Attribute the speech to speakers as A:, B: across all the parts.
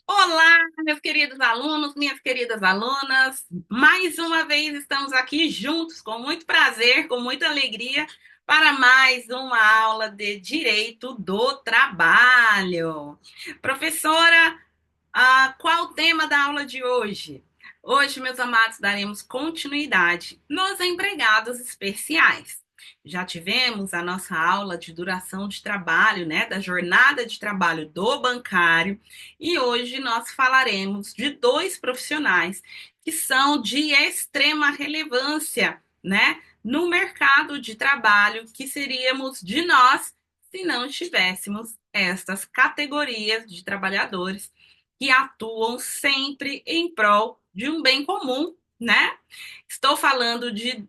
A: Olá, meus queridos alunos, minhas queridas alunas. Mais uma vez estamos aqui juntos, com muito prazer, com muita alegria, para mais uma aula de Direito do Trabalho. Professora, qual o tema da aula de hoje? Hoje, meus amados, daremos continuidade nos empregados especiais. Já tivemos a nossa aula de duração de trabalho, né, da jornada de trabalho do bancário, e hoje nós falaremos de dois profissionais que são de extrema relevância, né, no mercado de trabalho, que seríamos de nós se não tivéssemos estas categorias de trabalhadores que atuam sempre em prol de um bem comum, né? Estou falando de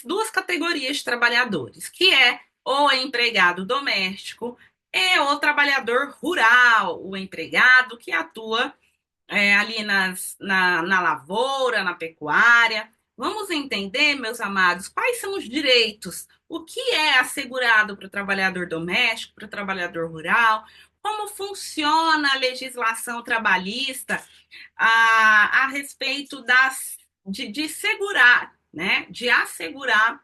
A: duas categorias de trabalhadores, que é o empregado doméstico e o trabalhador rural, o empregado que atua ali na lavoura, na pecuária. Vamos entender, meus amados, quais são os direitos, o que é assegurado para o trabalhador doméstico, para o trabalhador rural, como funciona a legislação trabalhista a respeito de segurar, né, de assegurar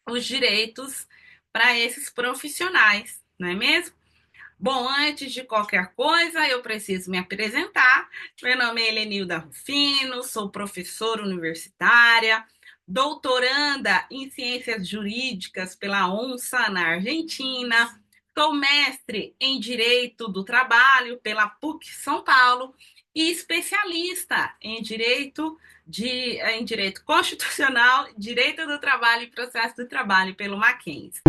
A: os direitos para esses profissionais, não é mesmo? Bom, antes de qualquer coisa, eu preciso me apresentar. Meu nome é Helenilda Rufino, sou professora universitária, doutoranda em Ciências Jurídicas pela UNSA, na Argentina. Sou mestre em Direito do Trabalho pela PUC São Paulo e especialista em Direito Constitucional, Direito do Trabalho e Processo do Trabalho pelo Mackenzie.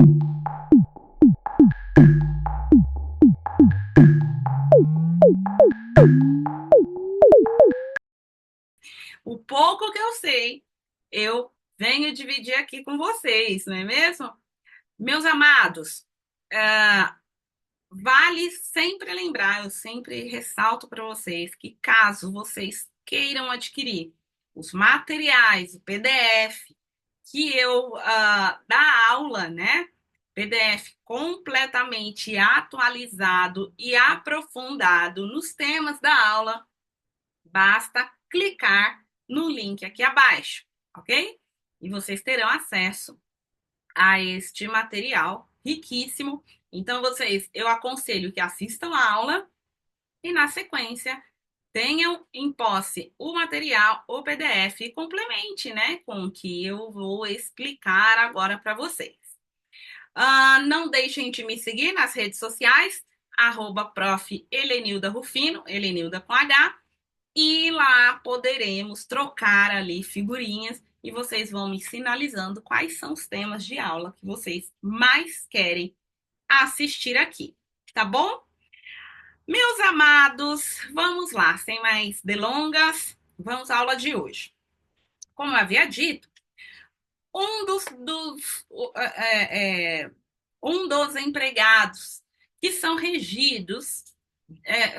A: O pouco que eu sei, eu venho dividir aqui com vocês, não é mesmo? Meus amados, uh, vale sempre lembrar, eu sempre ressalto para vocês que caso vocês queiram adquirir os materiais, o PDF, que eu da aula, né? PDF completamente atualizado e aprofundado nos temas da aula, basta clicar no link aqui abaixo, ok? E vocês terão acesso a este material riquíssimo. Então, eu aconselho que assistam a aula e, na sequência, tenham em posse o material, o PDF, e complemente, né, com o que eu vou explicar agora para vocês. Não deixem de me seguir nas redes sociais, @prof. Helenilda Rufino, Helenilda com H, e lá poderemos trocar ali figurinhas e vocês vão me sinalizando quais são os temas de aula que vocês mais querem assistir aqui, tá bom? Meus amados, vamos lá, sem mais delongas, vamos à aula de hoje. Como eu havia dito, um um dos empregados que são regidos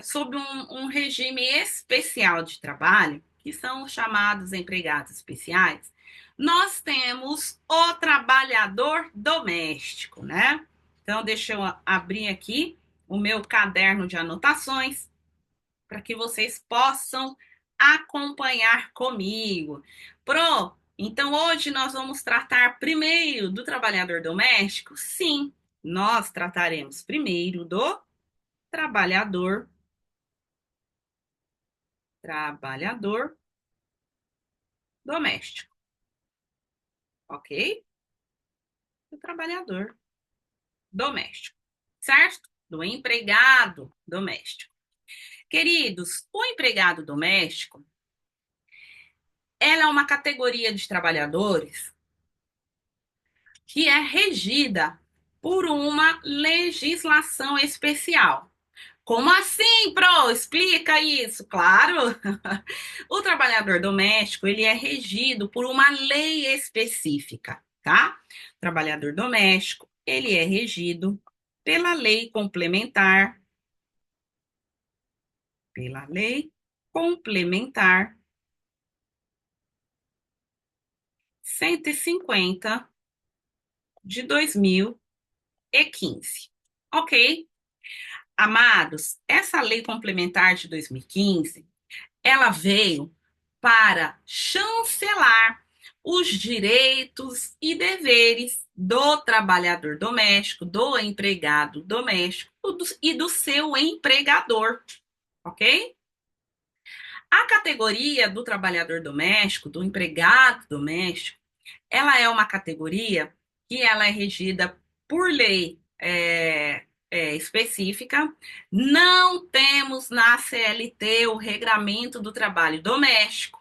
A: sob um regime especial de trabalho, que são os chamados empregados especiais, nós temos o trabalhador doméstico, né? Então, deixa eu abrir aqui o meu caderno de anotações para que vocês possam acompanhar comigo. Então hoje nós vamos tratar primeiro do trabalhador doméstico? Sim, nós trataremos primeiro do trabalhador trabalhador doméstico, ok? Do trabalhador doméstico, certo? Do empregado doméstico. Queridos, o empregado doméstico, ela é uma categoria de trabalhadores que é regida por uma legislação especial. Como assim, Pro? Explica isso. Claro, o trabalhador doméstico, ele é regido por uma lei específica, tá? O trabalhador doméstico, ele é regido pela lei complementar 150 de 2015. Ok? Amados, essa lei complementar de 2015, ela veio para chancelar os direitos e deveres do trabalhador doméstico, do empregado doméstico e do seu empregador, ok? A categoria do trabalhador doméstico, do empregado doméstico, ela é uma categoria que ela é regida por lei específica. Não temos na CLT o regramento do trabalho doméstico.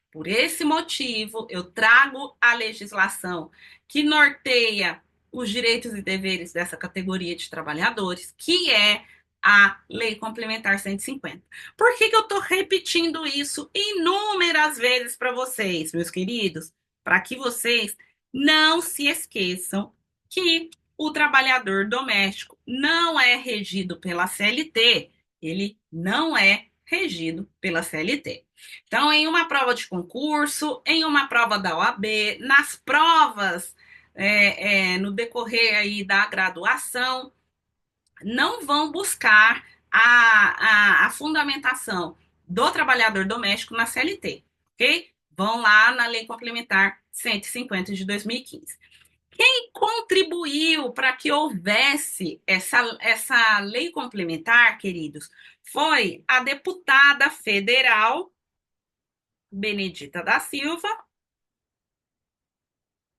A: Por esse motivo, eu trago a legislação que norteia os direitos e deveres dessa categoria de trabalhadores, que é a Lei Complementar 150. Por que eu estou repetindo isso inúmeras vezes para vocês, meus queridos? Para que vocês não se esqueçam que o trabalhador doméstico não é regido pela CLT, ele não é regido pela CLT. Então, em uma prova de concurso, em uma prova da OAB, nas provas no decorrer aí da graduação, não vão buscar a fundamentação do trabalhador doméstico na CLT, ok? Vão lá na Lei Complementar 150 de 2015. Quem contribuiu para que houvesse essa lei complementar, queridos, foi a deputada federal Benedita da Silva,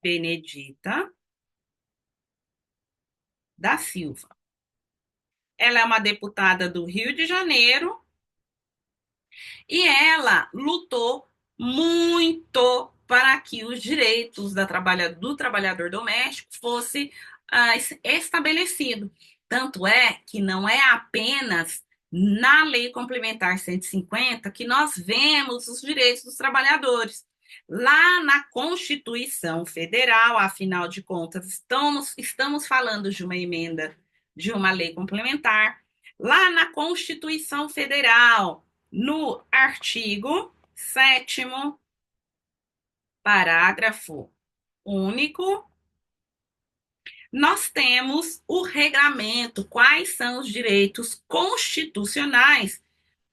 A: Benedita da Silva. Ela é uma deputada do Rio de Janeiro e ela lutou muito para que os direitos do trabalhador doméstico fossem estabelecidos. Tanto é que não é apenas na Lei Complementar 150 que nós vemos os direitos dos trabalhadores. Lá na Constituição Federal, afinal de contas, estamos falando de uma emenda de uma lei complementar. Lá na Constituição Federal, no artigo 7º, parágrafo único, nós temos o regramento, quais são os direitos constitucionais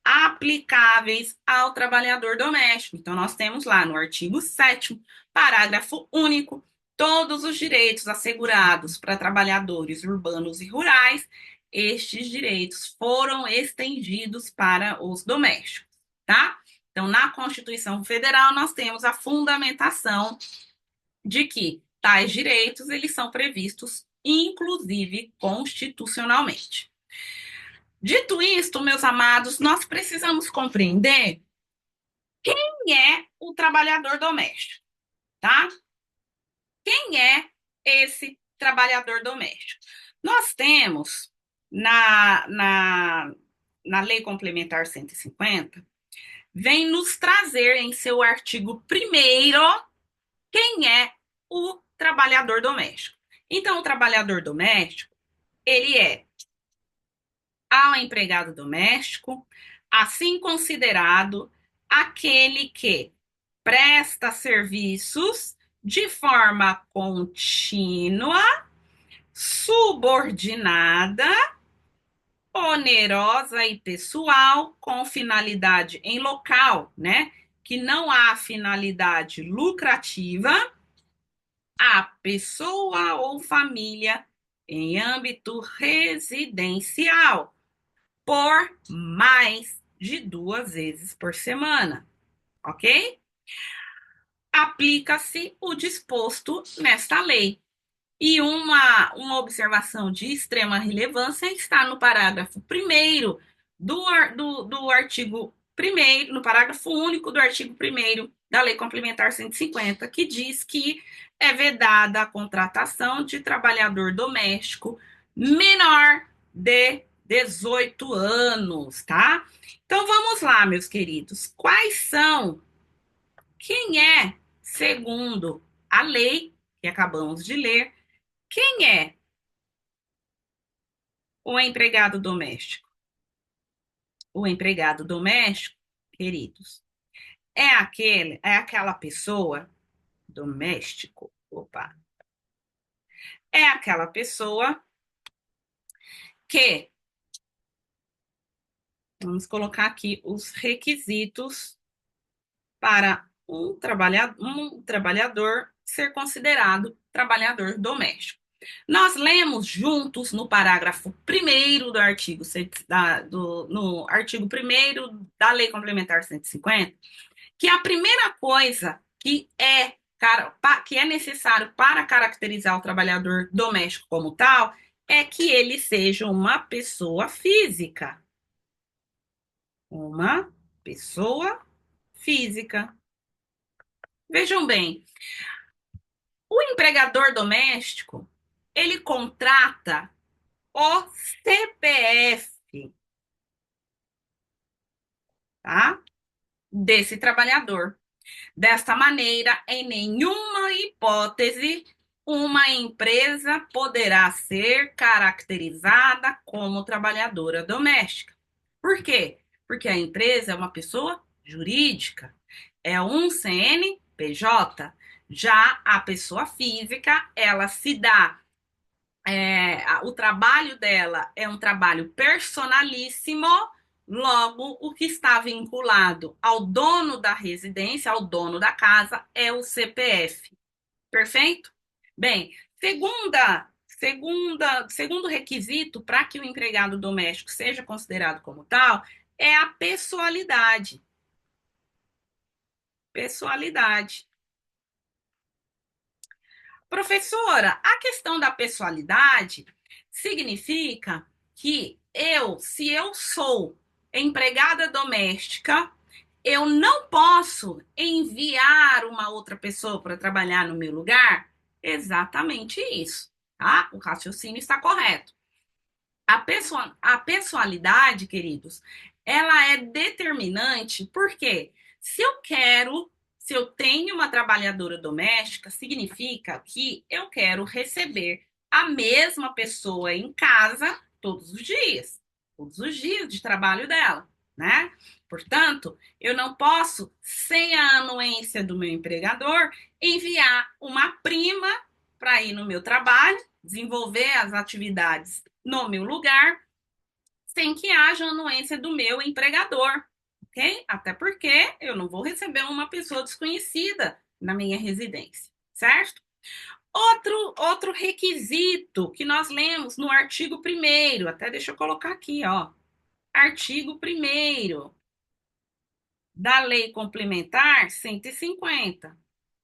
A: aplicáveis ao trabalhador doméstico. Então, nós temos lá no artigo 7º, parágrafo único, todos os direitos assegurados para trabalhadores urbanos e rurais, estes direitos foram estendidos para os domésticos, tá? Então, na Constituição Federal, nós temos a fundamentação de que tais direitos, eles são previstos, inclusive, constitucionalmente. Dito isto, meus amados, nós precisamos compreender quem é o trabalhador doméstico, tá? Quem é esse trabalhador doméstico? Nós temos na Lei Complementar 150, vem nos trazer em seu artigo 1º quem é o trabalhador doméstico. Então, o trabalhador doméstico, ele é ao empregado doméstico, assim considerado aquele que presta serviços de forma contínua, subordinada, onerosa e pessoal, com finalidade em local, né? Que não há finalidade lucrativa, a pessoa ou família em âmbito residencial por mais de 2 vezes por semana, ok? Aplica-se o disposto nesta lei. E uma observação de extrema relevância está no parágrafo 1º do artigo 1º, no parágrafo único do artigo 1º da Lei Complementar 150, que diz que é vedada a contratação de trabalhador doméstico menor de 18 anos, tá? Então vamos lá, meus queridos. Quem é, segundo a lei que acabamos de ler, quem é o empregado doméstico? O empregado doméstico, queridos, é aquela pessoa doméstico, opa, é aquela pessoa que Vamos colocar aqui os requisitos para um trabalhador ser considerado trabalhador doméstico. Nós lemos juntos no parágrafo 1º do artigo, no artigo 1º da Lei Complementar 150, que a primeira coisa que é necessário para caracterizar o trabalhador doméstico como tal é que ele seja uma pessoa física. Uma pessoa física. Vejam bem, o empregador doméstico, ele contrata o CPF, tá? Desse trabalhador. Desta maneira, em nenhuma hipótese, uma empresa poderá ser caracterizada como trabalhadora doméstica. Por quê? Porque a empresa é uma pessoa jurídica, é um CNPJ. Já a pessoa física, ela se dá o trabalho dela é um trabalho personalíssimo, logo, o que está vinculado ao dono da residência, ao dono da casa, é o CPF. Perfeito? Bem, segundo requisito para que o empregado doméstico seja considerado como tal é a pessoalidade. Pessoalidade. Professora, a questão da pessoalidade significa que se eu sou empregada doméstica, eu não posso enviar uma outra pessoa para trabalhar no meu lugar? Exatamente isso, tá? O raciocínio está correto. A pessoalidade, queridos, ela é determinante porque se eu tenho uma trabalhadora doméstica, significa que eu quero receber a mesma pessoa em casa todos os dias de trabalho dela, né? Portanto, eu não posso, sem a anuência do meu empregador, enviar uma prima para ir no meu trabalho, desenvolver as atividades no meu lugar, sem que haja anuência do meu empregador, ok? Até porque eu não vou receber uma pessoa desconhecida na minha residência, certo? Outro requisito que nós lemos no artigo 1º, até deixa eu colocar aqui, ó. Artigo 1º da Lei Complementar 150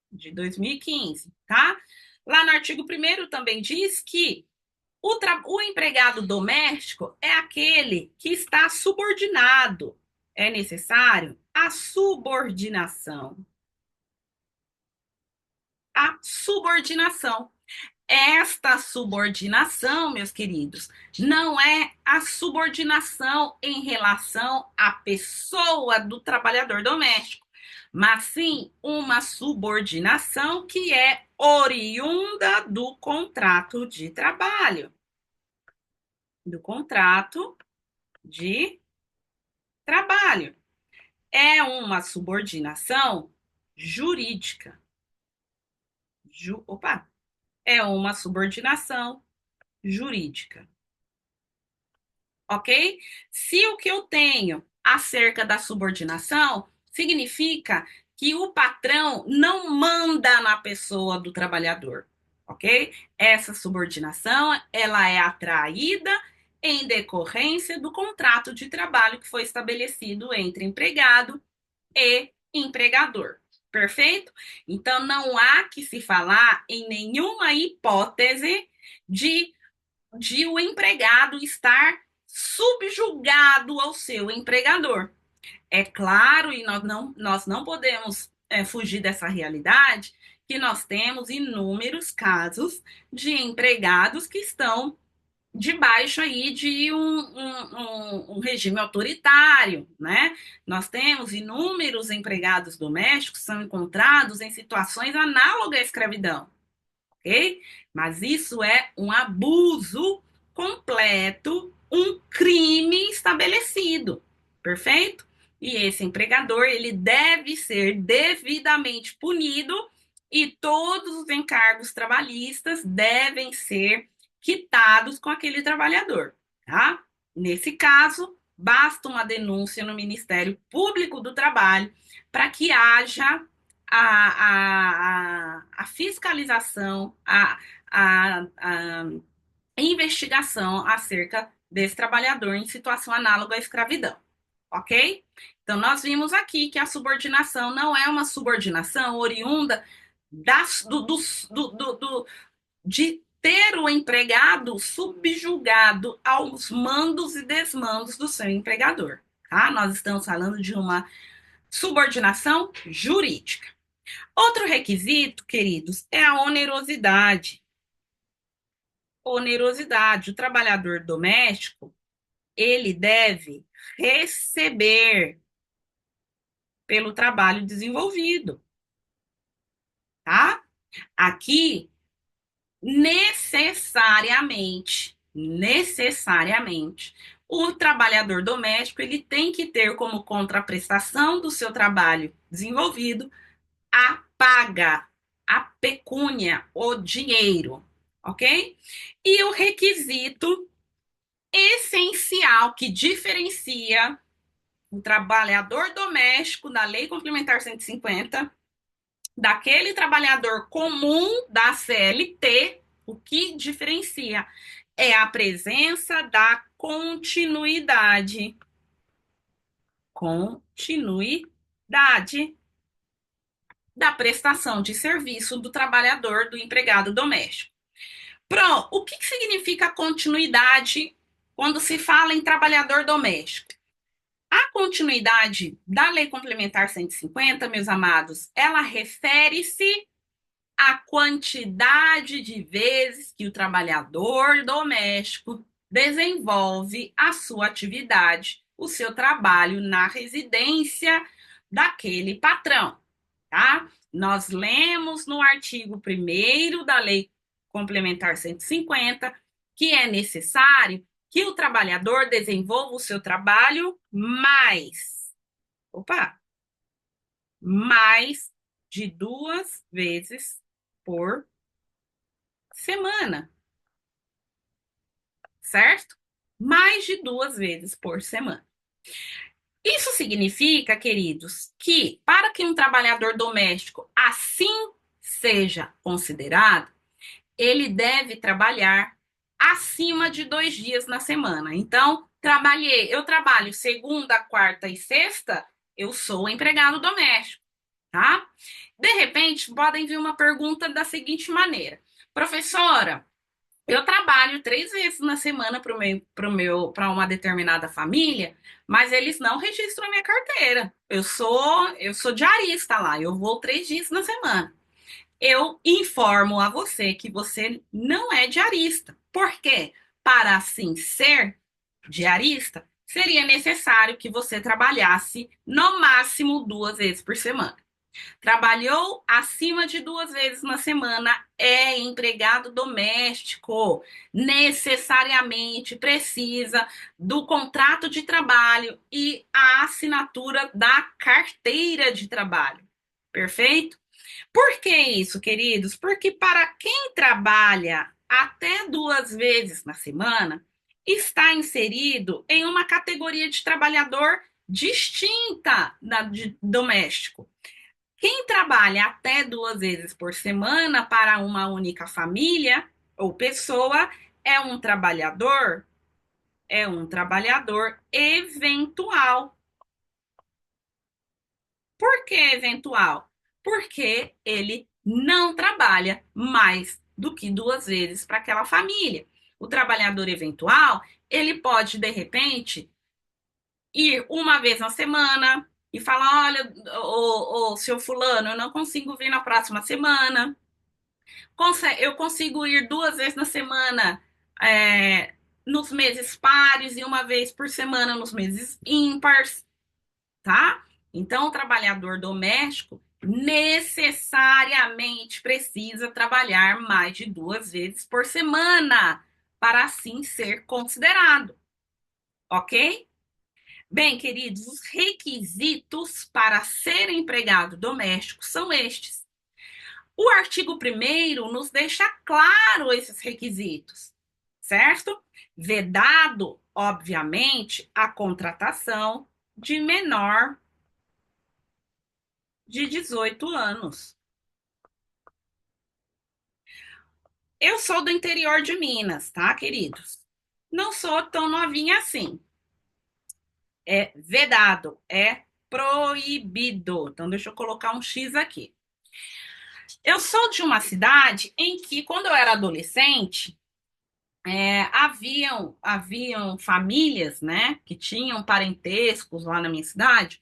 A: de 2015, tá? Lá no artigo 1º também diz que o empregado doméstico é aquele que está subordinado. É necessário a subordinação. A subordinação. Esta subordinação, meus queridos, não é a subordinação em relação à pessoa do trabalhador doméstico, mas sim uma subordinação que é oriunda do contrato de trabalho. Do contrato de trabalho. É uma subordinação jurídica. É uma subordinação jurídica. Ok? Se o que eu tenho acerca da subordinação significa que o patrão não manda na pessoa do trabalhador, ok? Essa subordinação, ela é atraída em decorrência do contrato de trabalho que foi estabelecido entre empregado e empregador. Perfeito? Então, não há que se falar em nenhuma hipótese de o empregado estar subjugado ao seu empregador. É claro, e nós não podemos fugir dessa realidade, que nós temos inúmeros casos de empregados que estão debaixo aí de um regime autoritário, né? Nós temos inúmeros empregados domésticos que são encontrados em situações análogas à escravidão, ok? Mas isso é um abuso completo, um crime estabelecido, perfeito? E esse empregador, ele deve ser devidamente punido e todos os encargos trabalhistas devem ser quitados com aquele trabalhador, tá? Nesse caso, basta uma denúncia no Ministério Público do Trabalho para que haja a fiscalização, a investigação acerca desse trabalhador em situação análoga à escravidão, ok? Então, nós vimos aqui que a subordinação não é uma subordinação oriunda de ter o empregado subjugado aos mandos e desmandos do seu empregador, tá? Nós estamos falando de uma subordinação jurídica. Outro requisito, queridos, é a onerosidade. Onerosidade. O trabalhador doméstico, ele deve receber pelo trabalho desenvolvido, tá? Aqui, necessariamente, o trabalhador doméstico, ele tem que ter como contraprestação do seu trabalho desenvolvido a paga, a pecúnia, o dinheiro, ok? E o requisito essencial que diferencia o trabalhador doméstico da Lei Complementar 150 daquele trabalhador comum da CLT, o que diferencia é a presença da continuidade. Continuidade da prestação de serviço do trabalhador, do empregado doméstico. Pronto, o que significa continuidade quando se fala em trabalhador doméstico? A continuidade da Lei Complementar 150, meus amados, ela refere-se à quantidade de vezes que o trabalhador doméstico desenvolve a sua atividade, o seu trabalho na residência daquele patrão, tá? Nós lemos no artigo 1º da Lei Complementar 150 que é necessário que o trabalhador desenvolva o seu trabalho mais de 2 vezes por semana, certo? Mais de 2 vezes por semana. Isso significa, queridos, que para que um trabalhador doméstico assim seja considerado, ele deve trabalhar acima de 2 dias na semana. Então, eu trabalho segunda, quarta e sexta, eu sou empregado doméstico, tá? De repente, podem vir uma pergunta da seguinte maneira: professora, eu trabalho 3 vezes na semana para uma determinada família, mas eles não registram a minha carteira. Eu sou diarista lá, eu vou 3 dias na semana. Eu informo a você que você não é diarista. Por quê? Para assim ser diarista, seria necessário que você trabalhasse no máximo 2 vezes por semana. Trabalhou acima de 2 vezes na semana, é empregado doméstico. Necessariamente precisa do contrato de trabalho e a assinatura da carteira de trabalho. Perfeito? Por que isso, queridos? Porque para quem trabalha até 2 vezes na semana, está inserido em uma categoria de trabalhador distinta da de doméstico. Quem trabalha até 2 vezes por semana para uma única família ou pessoa é um trabalhador eventual. Por que eventual? Porque ele não trabalha mais do que 2 vezes para aquela família. O trabalhador eventual, ele pode, de repente, ir uma vez na semana e falar: olha, ô, seu fulano, eu não consigo vir na próxima semana. Eu consigo ir 2 vezes na semana nos meses pares e uma vez por semana nos meses ímpares, tá? Então, o trabalhador doméstico necessariamente precisa trabalhar mais de 2 vezes por semana para assim ser considerado, ok? Bem, queridos, os requisitos para ser empregado doméstico são estes. O artigo 1º nos deixa claro esses requisitos, certo? Vedado, obviamente, a contratação de menor de 18 anos. Eu sou do interior de Minas, tá, queridos? Não sou tão novinha assim. É vedado, é proibido. Então, deixa eu colocar um X aqui. Eu sou de uma cidade em que, quando eu era adolescente, haviam famílias, né, que tinham parentescos lá na minha cidade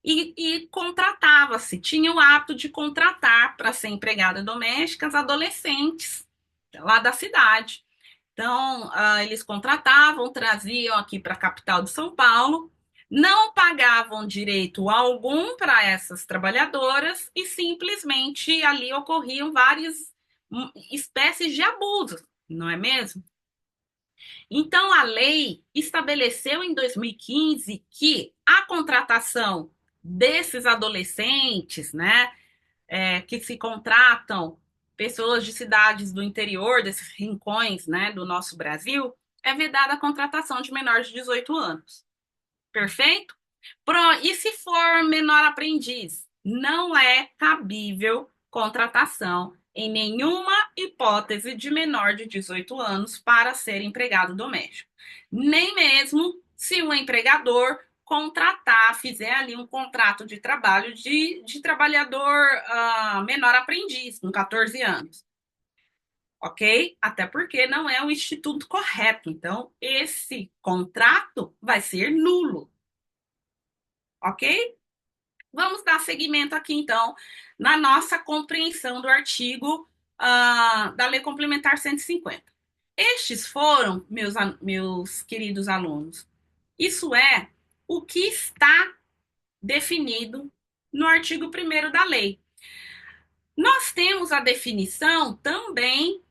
A: e contratava-se, tinha o hábito de contratar para ser empregada doméstica as adolescentes lá da cidade. Então, eles contratavam, traziam aqui para a capital de São Paulo, não pagavam direito algum para essas trabalhadoras e simplesmente ali ocorriam várias espécies de abusos, não é mesmo? Então, a lei estabeleceu em 2015 que a contratação desses adolescentes, né, que se contratam pessoas de cidades do interior, desses rincões, né, do nosso Brasil, é vedada a contratação de menores de 18 anos. Perfeito? E se for menor aprendiz? Não é cabível contratação em nenhuma hipótese de menor de 18 anos para ser empregado doméstico. Nem mesmo se o empregador contratar, fizer ali um contrato de trabalho de trabalhador menor aprendiz, com 14 anos. Ok? Até porque não é o instituto correto. Então, esse contrato vai ser nulo. Ok? Vamos dar seguimento aqui, então, na nossa compreensão do artigo da Lei Complementar 150. Estes foram, meus queridos alunos, isso é o que está definido no artigo 1º da lei. Nós temos a definição também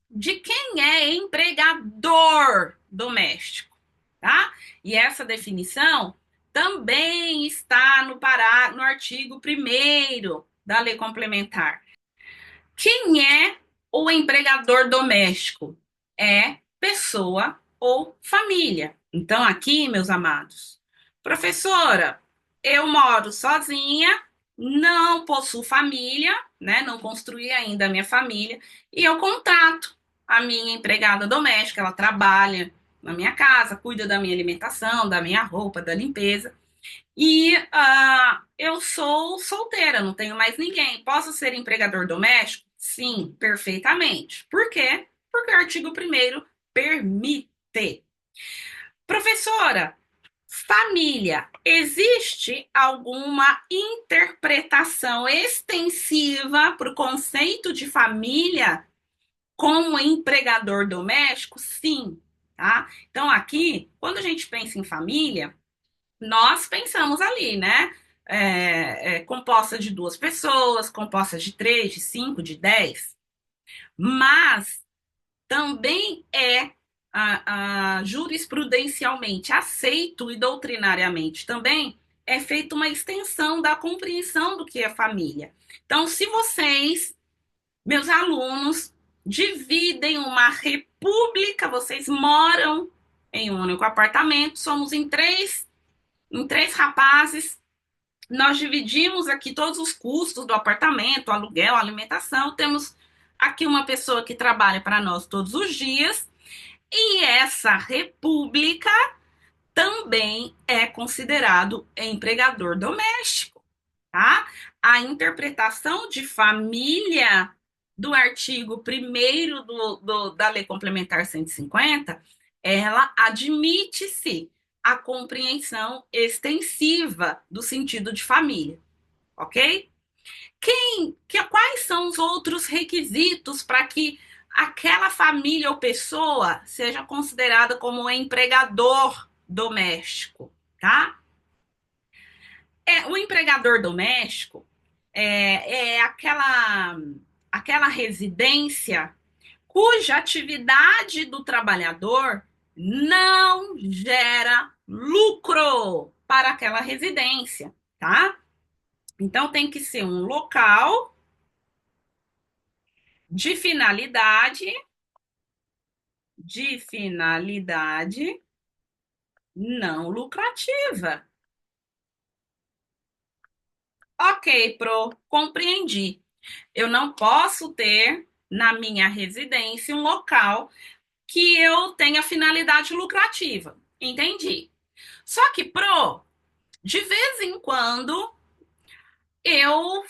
A: de quem é empregador doméstico, tá? E essa definição também está no artigo 1º da Lei Complementar. Quem é o empregador doméstico? É pessoa ou família. Então, aqui, meus amados, professora, eu moro sozinha, não possuo família, né? Não construí ainda a minha família, e eu contrato a minha empregada doméstica, ela trabalha na minha casa, cuida da minha alimentação, da minha roupa, da limpeza. E eu sou solteira, não tenho mais ninguém. Posso ser empregador doméstico? Sim, perfeitamente. Por quê? Porque o artigo 1º permite. Professora, família, existe alguma interpretação extensiva para o conceito de família como empregador doméstico? Sim, tá? Então, aqui, quando a gente pensa em família, nós pensamos ali, né? Composta de 2 pessoas, composta de 3, de 5, de 10, mas também é jurisprudencialmente aceito e doutrinariamente também é feita uma extensão da compreensão do que é família. Então, se vocês, meus alunos, dividem uma república, vocês moram em um único apartamento, somos em três rapazes, nós dividimos aqui todos os custos do apartamento, aluguel, alimentação. Temos aqui uma pessoa que trabalha para nós todos os dias. E essa república também é considerado empregador doméstico, tá? A interpretação de família do artigo 1º da Lei Complementar 150, ela admite-se a compreensão extensiva do sentido de família, ok? Quais são os outros requisitos para que aquela família ou pessoa seja considerada como empregador doméstico, tá? O empregador doméstico é aquela residência cuja atividade do trabalhador não gera lucro para aquela residência, tá? Então tem que ser um local de finalidade de finalidade não lucrativa. Ok, compreendi. Eu não posso ter na minha residência um local que eu tenha finalidade lucrativa. Entendi. Só que, de vez em quando eu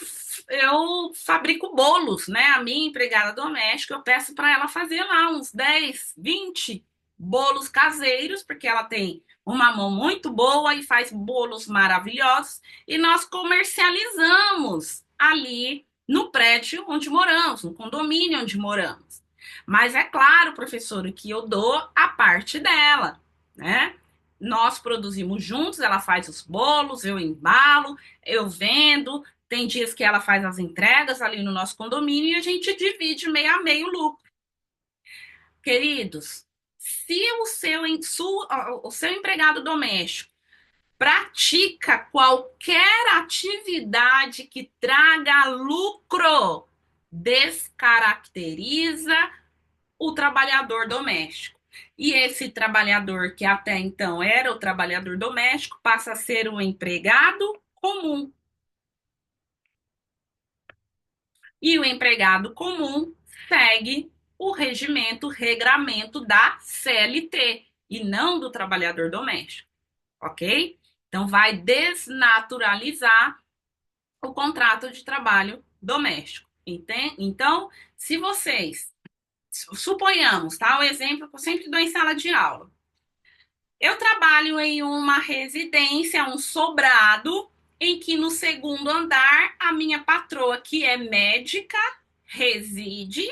A: eu fabrico bolos, né? A minha empregada doméstica, eu peço para ela fazer lá uns 10, 20 bolos caseiros, porque ela tem uma mão muito boa e faz bolos maravilhosos, e nós comercializamos ali no prédio onde moramos, no condomínio onde moramos. Mas é claro, professor, que eu dou a parte dela, né? Nós produzimos juntos, ela faz os bolos, eu embalo, eu vendo, tem dias que ela faz as entregas ali no nosso condomínio e a gente divide meio a meio o lucro. Queridos, se o seu empregado doméstico pratica qualquer atividade que traga lucro, descaracteriza o trabalhador doméstico. E esse trabalhador que até então era o trabalhador doméstico passa a ser um empregado comum. E o empregado comum segue o regramento da CLT e não do trabalhador doméstico, ok? Então, vai desnaturalizar o contrato de trabalho doméstico. Entende? Então, se vocês, suponhamos, tá? O exemplo que eu sempre dou em sala de aula. Eu trabalho em uma residência, um sobrado, em que no segundo andar a minha patroa, que é médica, reside,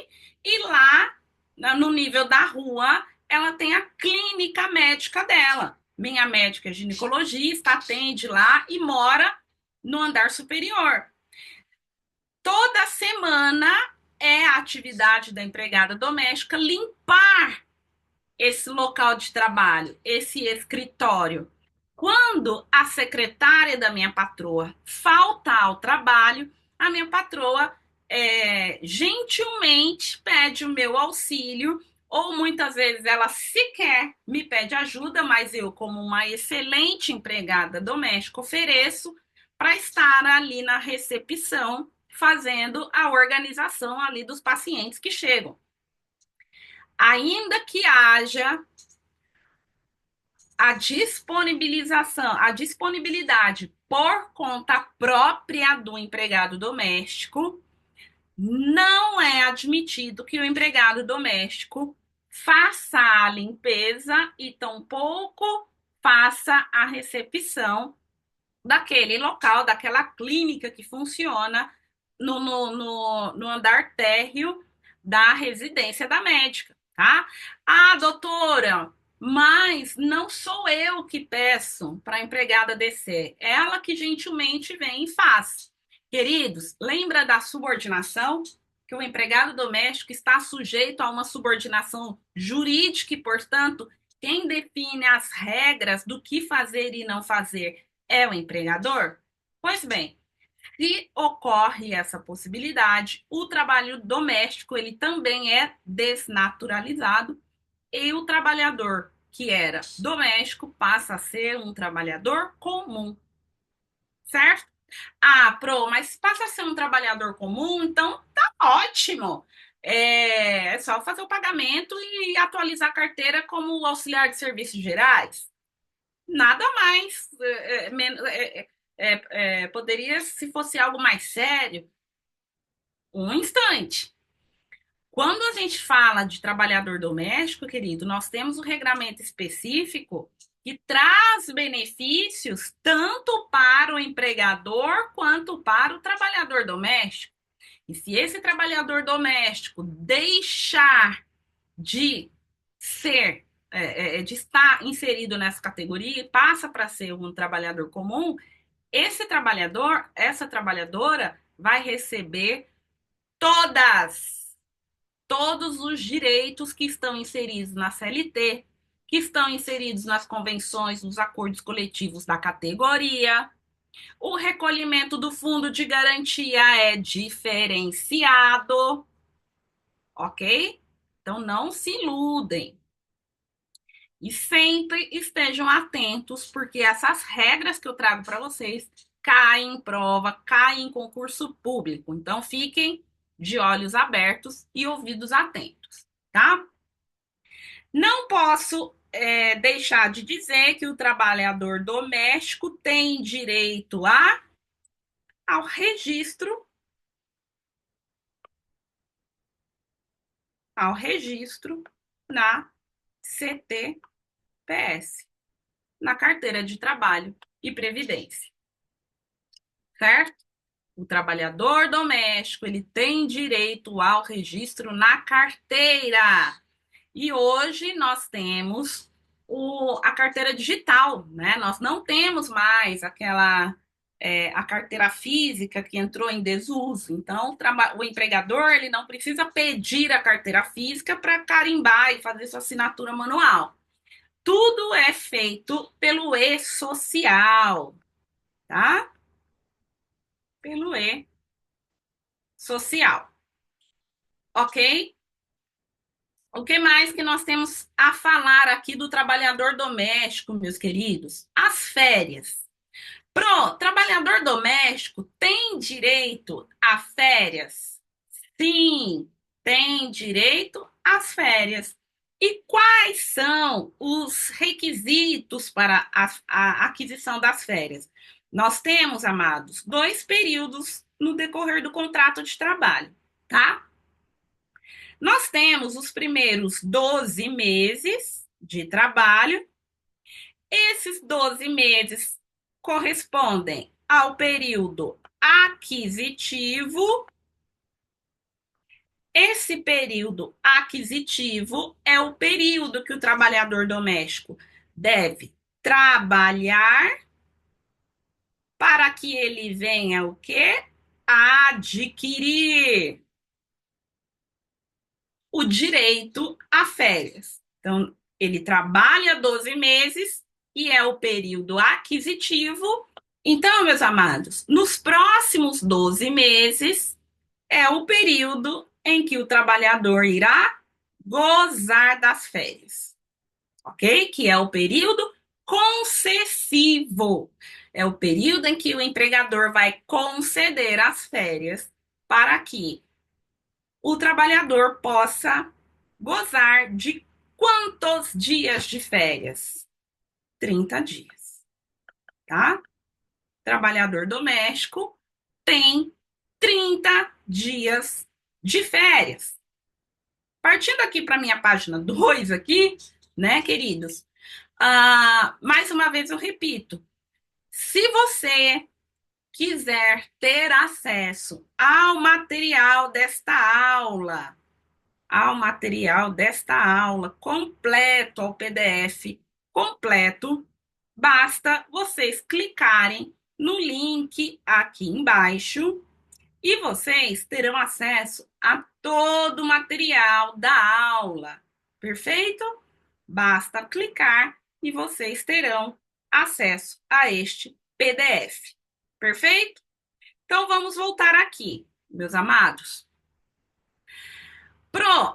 A: e lá no nível da rua ela tem a clínica médica dela. Minha médica é ginecologista, atende lá e mora no andar superior. Toda semana é a atividade da empregada doméstica limpar esse local de trabalho, esse escritório. Quando a secretária da minha patroa falta ao trabalho, a minha patroa gentilmente pede o meu auxílio, ou muitas vezes ela sequer me pede ajuda, mas eu, como uma excelente empregada doméstica, ofereço para estar ali na recepção, fazendo a organização ali dos pacientes que chegam. Ainda que haja a disponibilidade por conta própria do empregado doméstico, não é admitido que o empregado doméstico faça a limpeza e tampouco faça a recepção daquele local, daquela clínica que funciona no andar térreo da residência da médica, tá? Ah, doutora, mas não sou eu que peço para a empregada descer, ela que gentilmente vem e faz. Queridos, lembra da subordinação? Que o empregado doméstico está sujeito a uma subordinação jurídica e, portanto, quem define as regras do que fazer e não fazer é o empregador? Pois bem, se ocorre essa possibilidade, o trabalho doméstico ele também é desnaturalizado e o trabalhador que era doméstico passa a ser um trabalhador comum, certo? Ah, mas passa a ser um trabalhador comum, então tá ótimo. É só fazer o pagamento e atualizar a carteira como auxiliar de serviços gerais. Nada mais. Poderia, se fosse algo mais sério, um instante. Quando a gente fala de trabalhador doméstico, querido, nós temos um regramento específico que traz benefícios tanto para o empregador quanto para o trabalhador doméstico. E se esse trabalhador doméstico deixar de ser, de estar inserido nessa categoria e passa para ser um trabalhador comum, esse trabalhador, essa trabalhadora vai receber todas, todos os direitos que estão inseridos na CLT, que estão inseridos nas convenções, nos acordos coletivos da categoria. O recolhimento do fundo de garantia é diferenciado, ok? Então não se iludem. E sempre estejam atentos, porque essas regras que eu trago para vocês caem em prova, caem em concurso público. Então, fiquem de olhos abertos e ouvidos atentos, tá? Não posso deixar de dizer que o trabalhador doméstico tem direito ao registro, ao registro na CTPS, na carteira de trabalho e previdência, certo? O trabalhador doméstico, ele tem direito ao registro na carteira. E hoje nós temos a carteira digital, né? Nós não temos mais a carteira física que entrou em desuso. Então, o empregador ele não precisa pedir a carteira física para carimbar e fazer sua assinatura manual. Tudo é feito pelo e-social, tá? Pelo e-social, ok? O que mais que nós temos a falar aqui do trabalhador doméstico, meus queridos? As férias. Pro trabalhador doméstico tem direito a férias? Sim, tem direito às férias. E quais são os requisitos para a aquisição das férias? Nós temos, amados, 2 períodos no decorrer do contrato de trabalho, tá? Nós temos os primeiros 12 meses de trabalho. Esses 12 meses correspondem ao período aquisitivo. Esse período aquisitivo é o período que o trabalhador doméstico deve trabalhar para que ele venha o quê? Adquirir o direito a férias. Então, ele trabalha 12 meses e é o período aquisitivo. Então, meus amados, nos próximos 12 meses é o período em que o trabalhador irá gozar das férias, ok? Que é o período concessivo. É o período em que o empregador vai conceder as férias para que o trabalhador possa gozar de quantos dias de férias? 30 dias, tá? Trabalhador doméstico tem 30 dias de férias. Partindo aqui para minha página 2 aqui, né, queridos? Mais uma vez eu repito, se você quiser ter acesso ao material desta aula completo, ao PDF completo, basta vocês clicarem no link aqui embaixo e vocês terão acesso a todo o material da aula. Perfeito? Basta clicar e vocês terão acesso a este PDF. Perfeito? Então vamos voltar aqui, meus amados.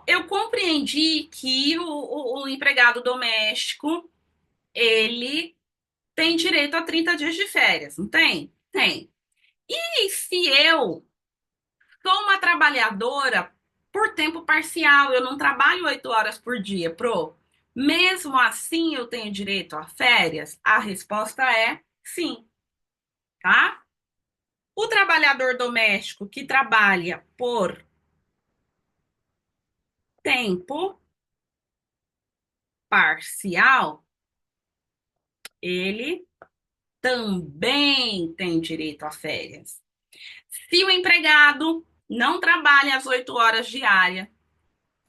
A: Eu compreendi que o empregado doméstico, ele tem direito a 30 dias de férias, não tem? Tem. E se eu sou uma trabalhadora por tempo parcial, eu não trabalho 8 horas por dia, mesmo assim eu tenho direito a férias? A resposta é sim, tá? O trabalhador doméstico que trabalha por tempo parcial, ele também tem direito a férias. Se o empregado não trabalha as 8 horas diárias,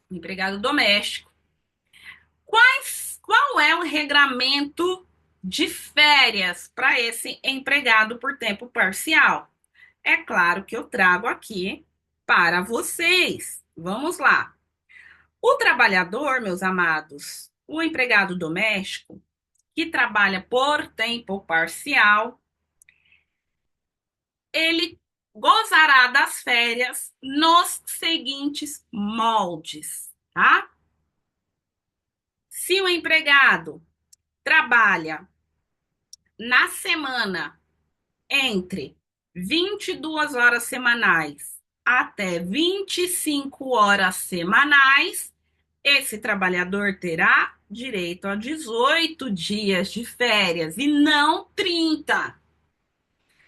A: o empregado doméstico, qual é o regramento de férias para esse empregado por tempo parcial? É claro que eu trago aqui para vocês. Vamos lá. O trabalhador, meus amados, o empregado doméstico, que trabalha por tempo parcial, ele gozará das férias nos seguintes moldes, tá? Se o empregado trabalha na semana entre 22 horas semanais até 25 horas semanais, esse trabalhador terá direito a 18 dias de férias e não 30.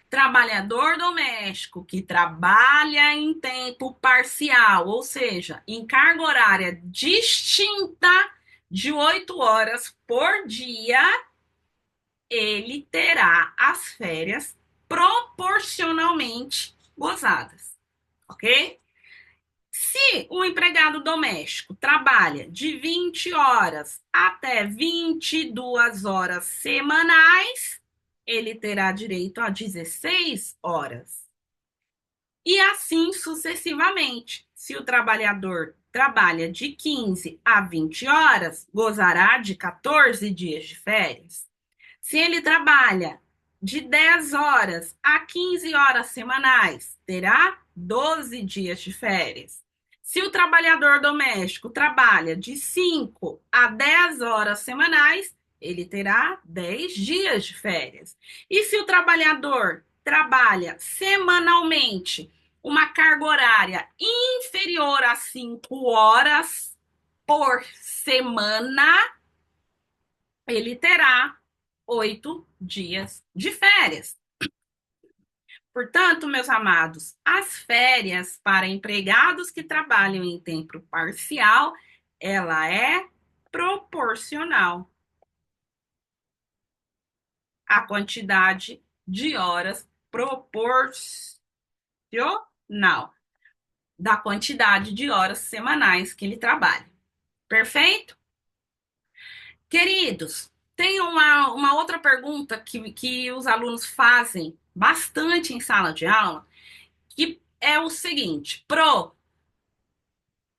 A: Trabalhador doméstico que trabalha em tempo parcial, ou seja, em carga horária distinta de 8 horas por dia, ele terá as férias proporcionalmente gozadas, ok? Se o empregado doméstico trabalha de 20 horas até 22 horas semanais, ele terá direito a 16 horas. E assim sucessivamente. Se o trabalhador trabalha de 15 a 20 horas, gozará de 14 dias de férias. Se ele trabalha de 10 horas a 15 horas semanais, terá 12 dias de férias. Se o trabalhador doméstico trabalha de 5 a 10 horas semanais, ele terá 10 dias de férias. E se o trabalhador trabalha semanalmente uma carga horária inferior a 5 horas por semana, ele terá 8 dias de férias. Portanto, meus amados, as férias para empregados que trabalham em tempo parcial, ela é proporcional à quantidade de horas proporcional da quantidade de horas semanais que ele trabalha. Perfeito? Queridos, tem uma outra pergunta que os alunos fazem bastante em sala de aula, que é o seguinte: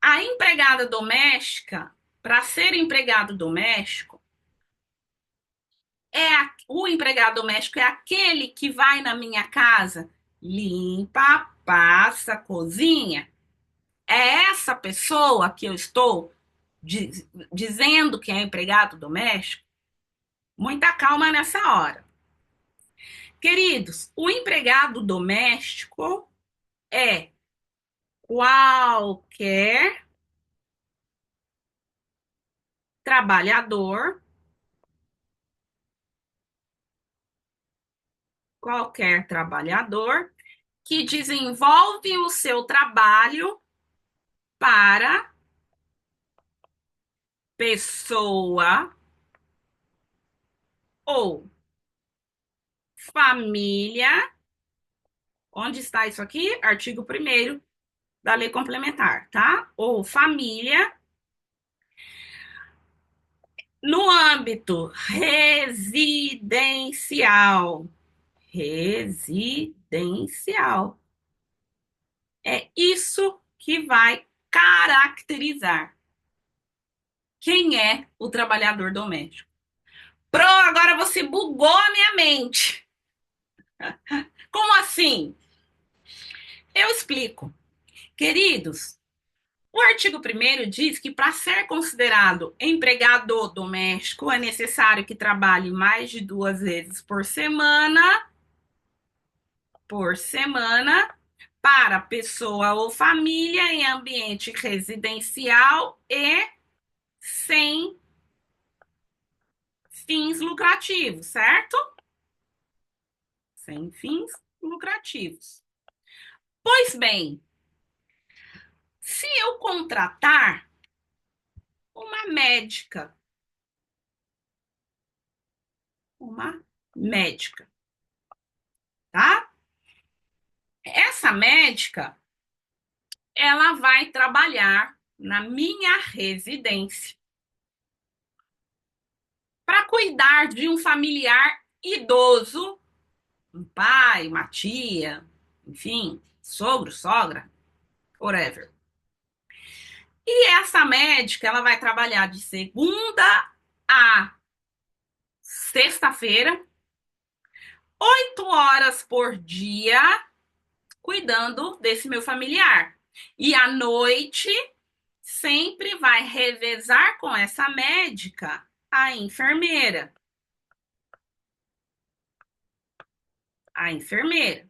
A: a empregada doméstica, para ser empregado doméstico, o empregado doméstico é aquele que vai na minha casa, limpa, passa, cozinha. É essa pessoa que eu estou dizendo que é empregado doméstico? Muita calma nessa hora. Queridos, o empregado doméstico é qualquer trabalhador, qualquer trabalhador que desenvolve o seu trabalho para pessoa ou família. Onde está isso aqui? Artigo 1º da Lei Complementar, tá? Ou família no âmbito residencial. Residencial. É isso que vai caracterizar quem é o trabalhador doméstico. Agora você bugou a minha mente. Como assim? Eu explico. Queridos, o artigo 1º diz que para ser considerado empregado doméstico é necessário que trabalhe mais de 2 vezes por semana, para pessoa ou família em ambiente residencial e sem fins lucrativos, certo? Sem fins lucrativos. Pois bem, se eu contratar uma médica, tá? Essa médica, ela vai trabalhar na minha residência para cuidar de um familiar idoso, um pai, uma tia, enfim, sogro, sogra, whatever. E essa médica, ela vai trabalhar de segunda a sexta-feira, 8 horas por dia, cuidando desse meu familiar. E à noite, sempre vai revezar com essa médica a enfermeira. A enfermeira.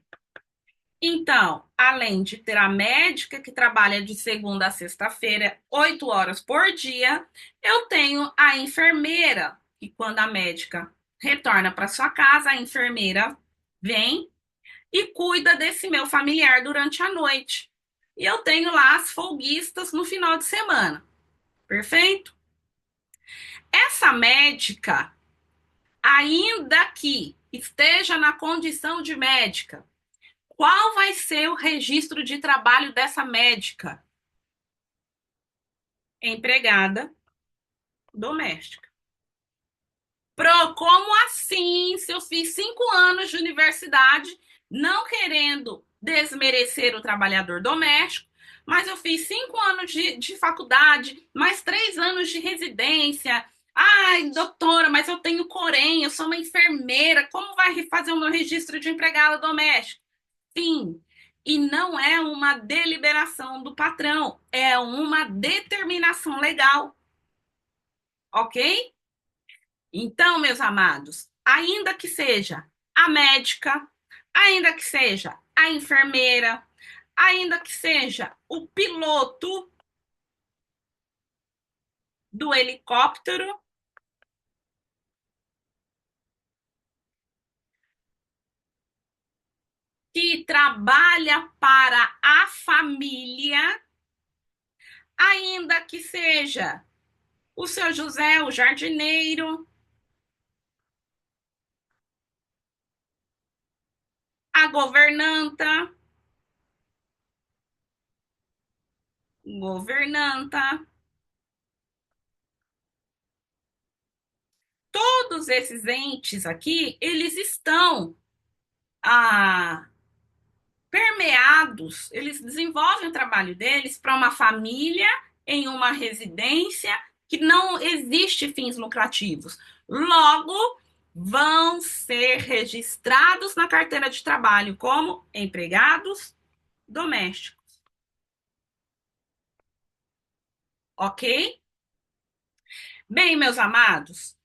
A: Então, além de ter a médica que trabalha de segunda a sexta-feira, 8 horas por dia, eu tenho a enfermeira, que quando a médica retorna para sua casa, a enfermeira vem e cuida desse meu familiar durante a noite. E eu tenho lá as folguistas no final de semana. Perfeito? Essa médica, ainda que esteja na condição de médica, qual vai ser o registro de trabalho dessa médica? Empregada doméstica. Pro, como assim? Se eu fiz 5 anos de universidade, não querendo desmerecer o trabalhador doméstico, mas eu fiz 5 anos de faculdade, mais 3 anos de residência. Ai, doutora, mas eu tenho Corém, eu sou uma enfermeira. Como vai fazer o meu registro de empregada doméstica? Sim. E não é uma deliberação do patrão, é uma determinação legal, ok? Então, meus amados, ainda que seja a médica, ainda que seja a enfermeira, ainda que seja o piloto do helicóptero que trabalha para a família, ainda que seja o seu José, o jardineiro, a governanta, todos esses entes aqui, eles estão ah, permeados, eles desenvolvem o trabalho deles para uma família em uma residência que não existe fins lucrativos. Logo, vão ser registrados na carteira de trabalho como empregados domésticos, ok? Bem, meus amados,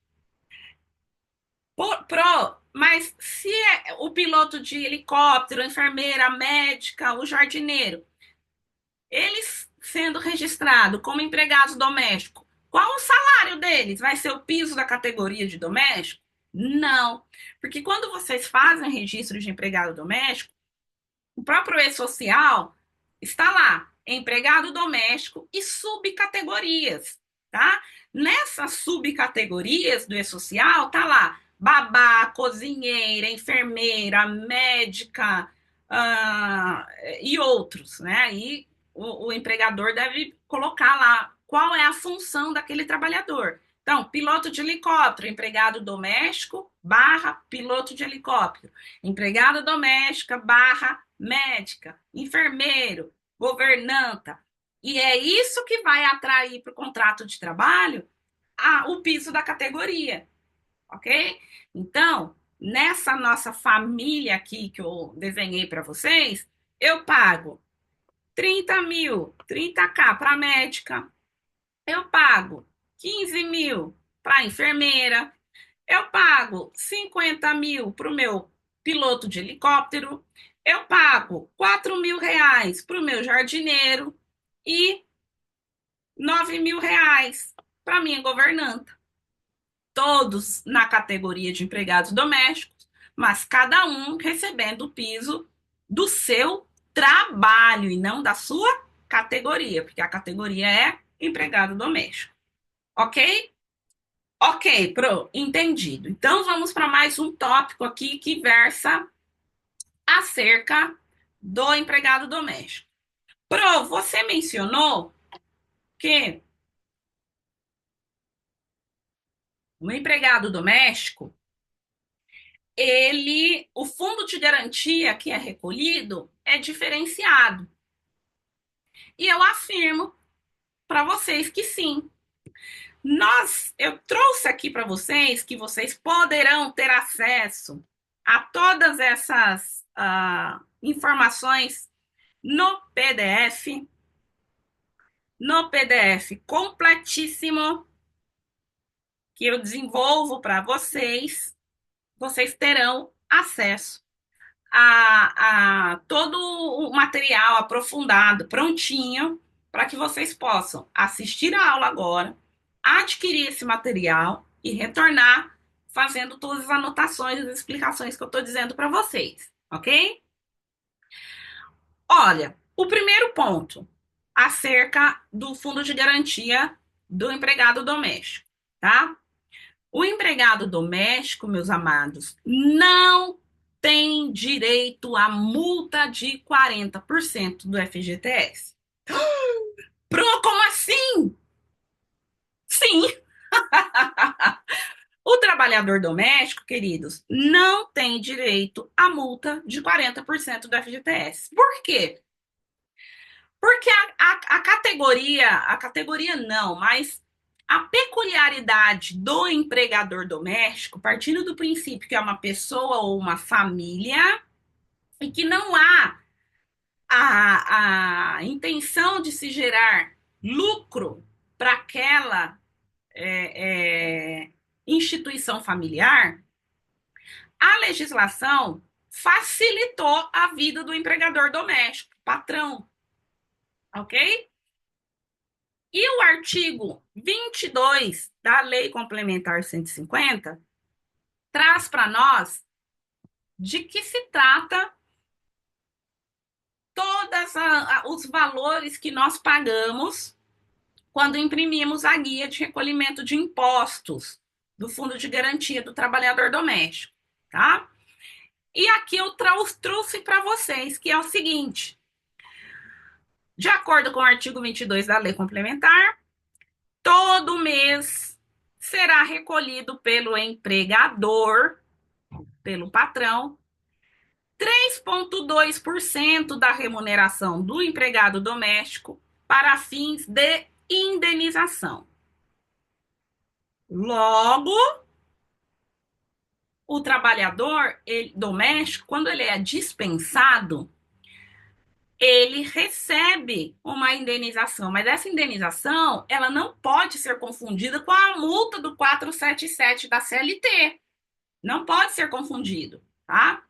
A: mas se é o piloto de helicóptero, a enfermeira, a médica, o jardineiro, eles sendo registrados como empregados domésticos, qual o salário deles? Vai ser o piso da categoria de doméstico? Não, porque quando vocês fazem registro de empregado doméstico, o próprio e-social está lá, empregado doméstico e subcategorias, tá? Nessas subcategorias do e-social, tá lá babá, cozinheira, enfermeira, médica, e outros, né? Aí o empregador deve colocar lá qual é a função daquele trabalhador. Então, piloto de helicóptero, empregado doméstico, barra piloto de helicóptero, empregada doméstica, barra médica, enfermeiro, governanta. E é isso que vai atrair para o contrato de trabalho o piso da categoria, ok? Então, nessa nossa família aqui que eu desenhei para vocês, eu pago 30 mil, 30K para médica, eu pago 15 mil para enfermeira, eu pago 50 mil para o meu piloto de helicóptero, eu pago 4 mil reais para o meu jardineiro e 9 mil reais para minha governanta. Todos na categoria de empregados domésticos, mas cada um recebendo o piso do seu trabalho e não da sua categoria, porque a categoria é empregado doméstico. Ok? Ok, entendido. Então vamos para mais um tópico aqui que versa acerca do empregado doméstico. Você mencionou que o empregado doméstico, o fundo de garantia que é recolhido é diferenciado. E eu afirmo para vocês que sim. Eu trouxe aqui para vocês que vocês poderão ter acesso a todas essas informações no PDF no PDF completíssimo que eu desenvolvo para vocês. Vocês terão acesso a todo o material aprofundado, prontinho, para que vocês possam assistir a aula agora, adquirir esse material e retornar fazendo todas as anotações e as explicações que eu estou dizendo para vocês, ok? Olha, o primeiro ponto acerca do fundo de garantia do empregado doméstico, tá? O empregado doméstico, meus amados, não tem direito à multa de 40% do FGTS. Como assim? Sim. O trabalhador doméstico, queridos, não tem direito à multa de 40% do FGTS. Por quê? Porque a categoria não, mas a peculiaridade do empregador doméstico, partindo do princípio que é uma pessoa ou uma família, e que não há a intenção de se gerar lucro para aquela instituição familiar, a legislação facilitou a vida do empregador doméstico, patrão, ok? E o artigo 22 da Lei Complementar 150 traz para nós de que se trata todos os valores que nós pagamos quando imprimimos a guia de recolhimento de impostos do Fundo de Garantia do Trabalhador Doméstico, tá? E aqui eu trouxe para vocês que é o seguinte: de acordo com o artigo 22 da Lei Complementar, todo mês será recolhido pelo empregador, pelo patrão, 3,2% da remuneração do empregado doméstico para fins de indenização. Logo, o trabalhador doméstico, quando ele é dispensado, ele recebe uma indenização, mas essa indenização ela não pode ser confundida com a multa do 477 da CLT. Não pode ser confundido, tá?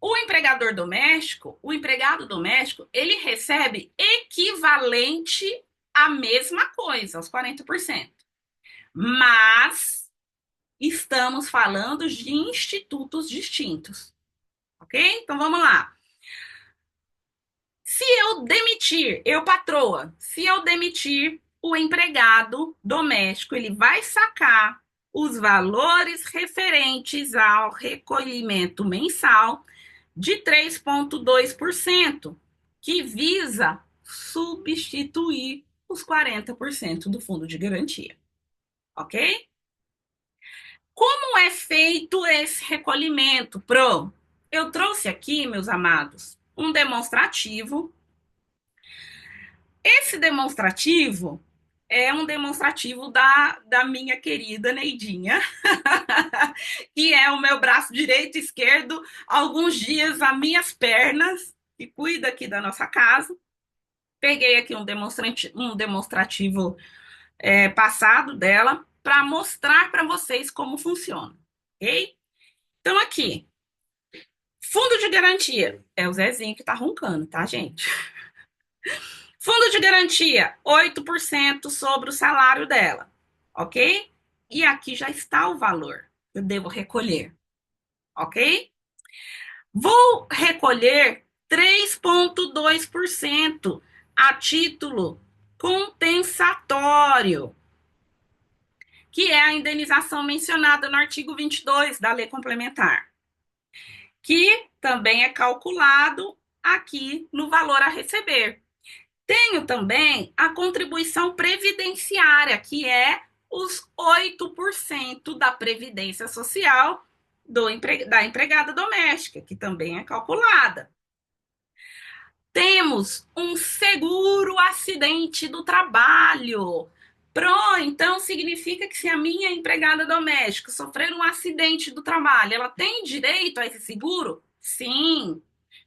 A: O empregador doméstico, o empregado doméstico, ele recebe equivalente à mesma coisa, aos 40%. Mas estamos falando de institutos distintos, ok? Então vamos lá. Se eu demitir, eu patroa, se eu demitir o empregado doméstico, ele vai sacar os valores referentes ao recolhimento mensal de 3,2%, que visa substituir os 40% do fundo de garantia. Ok? Como é feito esse recolhimento, Pro? Eu trouxe aqui, meus amados, um demonstrativo. Esse demonstrativo é um demonstrativo da minha querida Neidinha, que é o meu braço direito e esquerdo, alguns dias as minhas pernas, que cuida aqui da nossa casa. Peguei aqui um demonstrativo passado dela para mostrar para vocês como funciona, ok? Então, aqui, fundo de garantia. É o Zezinho que tá roncando, tá, gente? Fundo de garantia, 8% sobre o salário dela, ok? E aqui já está o valor que eu devo recolher, ok? Vou recolher 3,2% a título compensatório, que é a indenização mencionada no artigo 22 da Lei Complementar, que também é calculado aqui no valor a receber. Tenho também a contribuição previdenciária, que é os 8% da Previdência Social da empregada doméstica, que também é calculada. Temos um seguro acidente do trabalho. Então significa que se a minha empregada doméstica sofrer um acidente do trabalho, ela tem direito a esse seguro? Sim.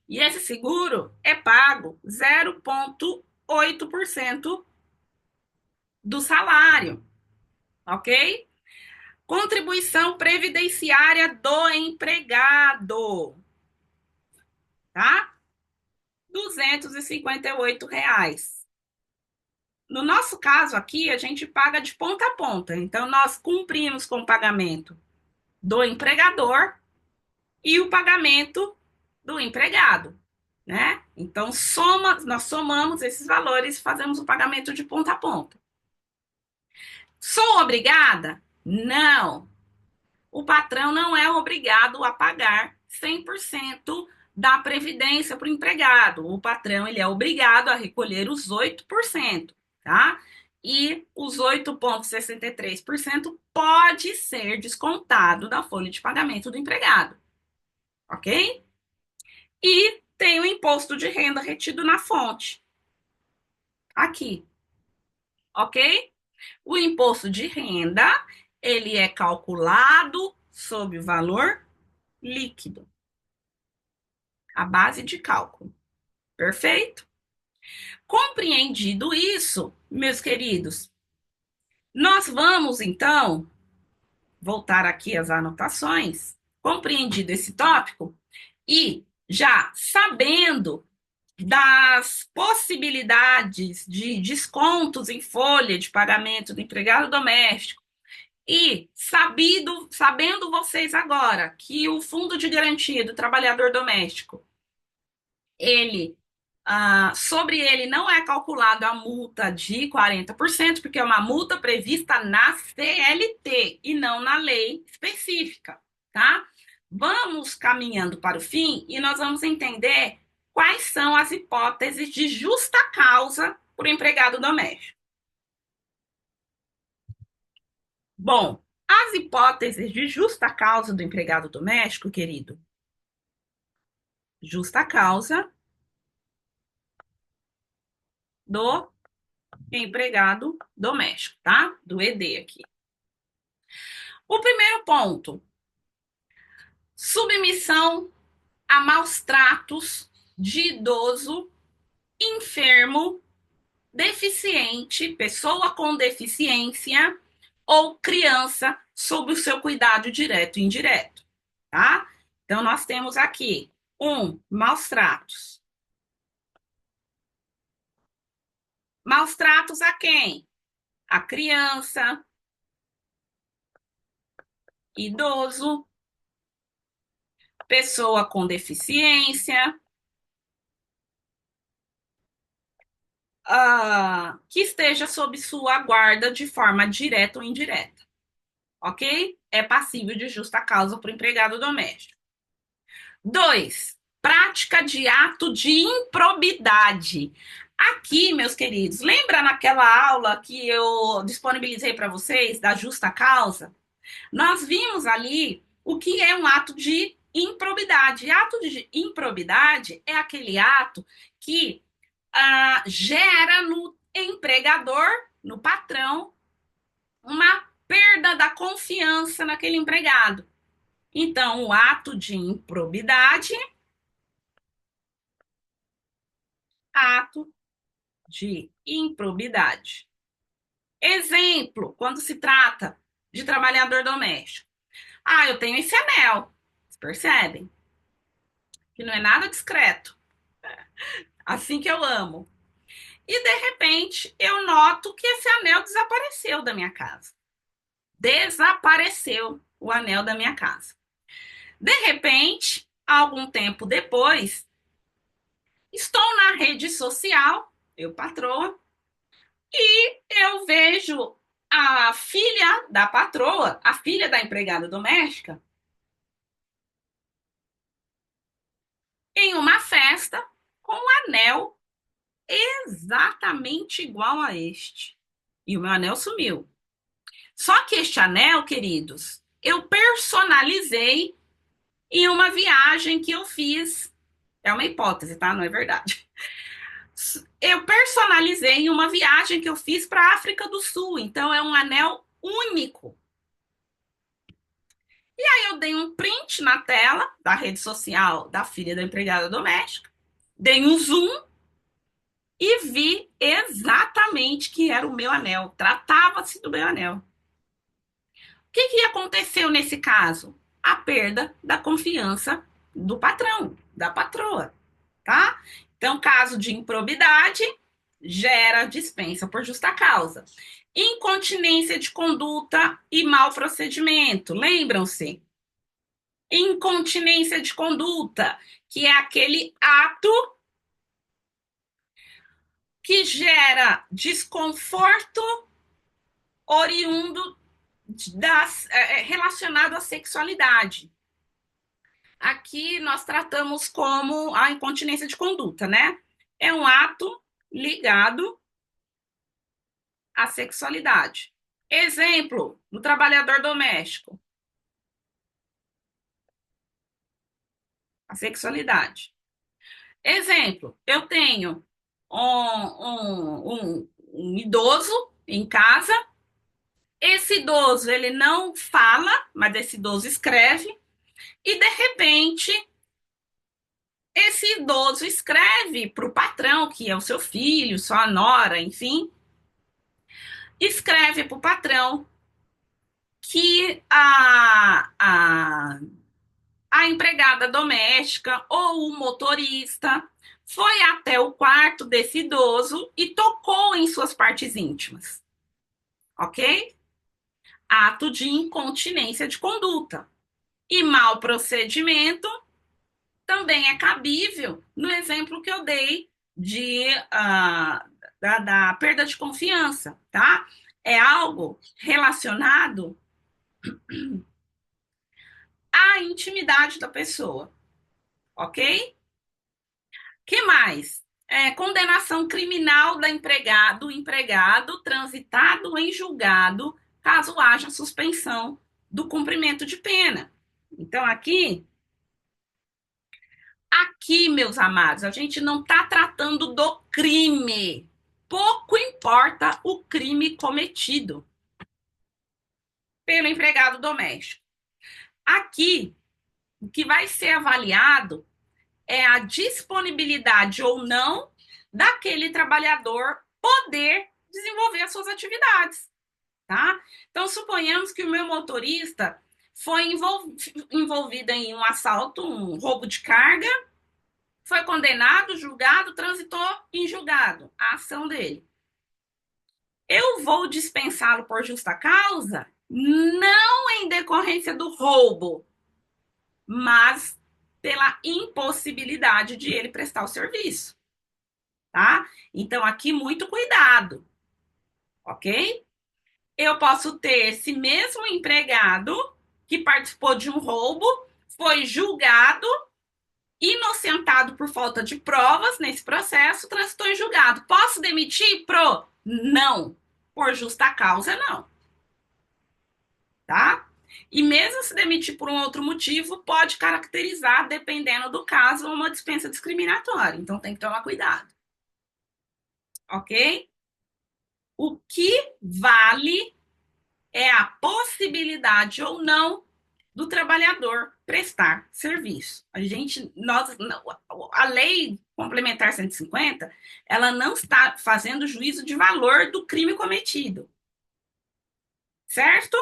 A: E esse seguro é pago 0,8 8% do salário, ok? Contribuição previdenciária do empregado, tá? R$ 258. No nosso caso aqui, a gente paga de ponta a ponta. Então, nós cumprimos com o pagamento do empregador e o pagamento do empregado, né? Então, nós somamos esses valores e fazemos o pagamento de ponta a ponta. Sou obrigada? Não. O patrão não é obrigado a pagar 100% da previdência para o empregado. O patrão ele é obrigado a recolher os 8%, tá? E os 8,63% pode ser descontado da folha de pagamento do empregado, ok? E tem o imposto de renda retido na fonte, aqui, ok? O imposto de renda, ele é calculado sob o valor líquido, a base de cálculo. Perfeito? Compreendido isso, meus queridos, nós vamos então voltar aqui às anotações, compreendido esse tópico e já sabendo das possibilidades de descontos em folha de pagamento do empregado doméstico e sabendo vocês agora que o fundo de garantia do trabalhador doméstico ele sobre ele não é calculado a multa de 40%, porque é uma multa prevista na CLT e não na lei específica, tá? Vamos caminhando para o fim e nós vamos entender quais são as hipóteses de justa causa para o empregado doméstico. Bom, as hipóteses de justa causa do empregado doméstico, querido, justa causa do empregado doméstico, tá? Do ED aqui. O primeiro ponto, submissão a maus tratos de idoso, enfermo, deficiente, pessoa com deficiência ou criança sob o seu cuidado direto e indireto, tá? Então, nós temos aqui maus tratos. Maus tratos a quem? A criança, idoso, pessoa com deficiência, que esteja sob sua guarda de forma direta ou indireta, ok? É passível de justa causa para o empregado doméstico. 2, prática de ato de improbidade. Aqui, meus queridos, lembra naquela aula que eu disponibilizei para vocês da justa causa? Nós vimos ali o que é um ato de improbidade. Ato de improbidade é aquele ato que gera no empregador, no patrão, uma perda da confiança naquele empregado. Então, o ato de improbidade, ato de improbidade. Exemplo, quando se trata de trabalhador doméstico. Eu tenho esse anel. Vocês percebem? Que não é nada discreto. Assim que eu amo. E, de repente, eu noto que esse anel desapareceu da minha casa. Desapareceu o anel da minha casa. De repente, algum tempo depois, estou na rede social, eu patroa, e eu vejo a filha da patroa, a filha da empregada doméstica, em uma festa com um anel exatamente igual a este. E o meu anel sumiu. Só que este anel, queridos, eu personalizei em uma viagem que eu fiz. É uma hipótese, tá? Não é verdade. Eu personalizei em uma viagem que eu fiz para a África do Sul. Então, é um anel único. E aí, eu dei um print na tela da rede social da filha da empregada doméstica, dei um zoom e vi exatamente que era o meu anel, tratava-se do meu anel. O que aconteceu nesse caso? A perda da confiança do patrão, da patroa, tá? Então, caso de improbidade gera dispensa por justa causa. Incontinência de conduta e mau procedimento. Lembram-se? Incontinência de conduta, que é aquele ato que gera desconforto oriundo relacionado à sexualidade. Aqui nós tratamos como a incontinência de conduta, né? É um ato ligado à sexualidade. Exemplo, no trabalhador doméstico, a sexualidade. Exemplo, eu tenho um idoso em casa. Esse idoso, ele não fala, mas esse idoso escreve, e de repente, esse idoso escreve para o patrão, que é o seu filho, sua nora, enfim, escreve para o patrão que a empregada doméstica ou o motorista foi até o quarto desse idoso e tocou em suas partes íntimas, ok? Ato de incontinência de conduta. E mau procedimento também é cabível no exemplo que eu dei de, da perda de confiança, tá? É algo relacionado à intimidade da pessoa, ok? Que mais? Condenação criminal do empregado transitado em julgado, caso haja suspensão do cumprimento de pena. Então, aqui, meus amados, a gente não está tratando do crime. Pouco importa o crime cometido pelo empregado doméstico. Aqui, o que vai ser avaliado é a disponibilidade ou não daquele trabalhador poder desenvolver as suas atividades, tá? Então, suponhamos que o meu motorista foi envolvido em um assalto, um roubo de carga, foi condenado, julgado, transitou em julgado a ação dele. Eu vou dispensá-lo por justa causa? Não em decorrência do roubo, mas pela impossibilidade de ele prestar o serviço, tá? Então, aqui, muito cuidado, ok? Eu posso ter esse mesmo empregado que participou de um roubo, foi julgado, inocentado por falta de provas nesse processo, transitou em julgado. Posso demitir? Não. Por justa causa, não. Tá? E mesmo se demitir por um outro motivo, pode caracterizar, dependendo do caso, uma dispensa discriminatória. Então tem que tomar cuidado. Ok? O que vale é a possibilidade ou não do trabalhador prestar serviço. A lei complementar 150, ela não está fazendo juízo de valor do crime cometido, certo?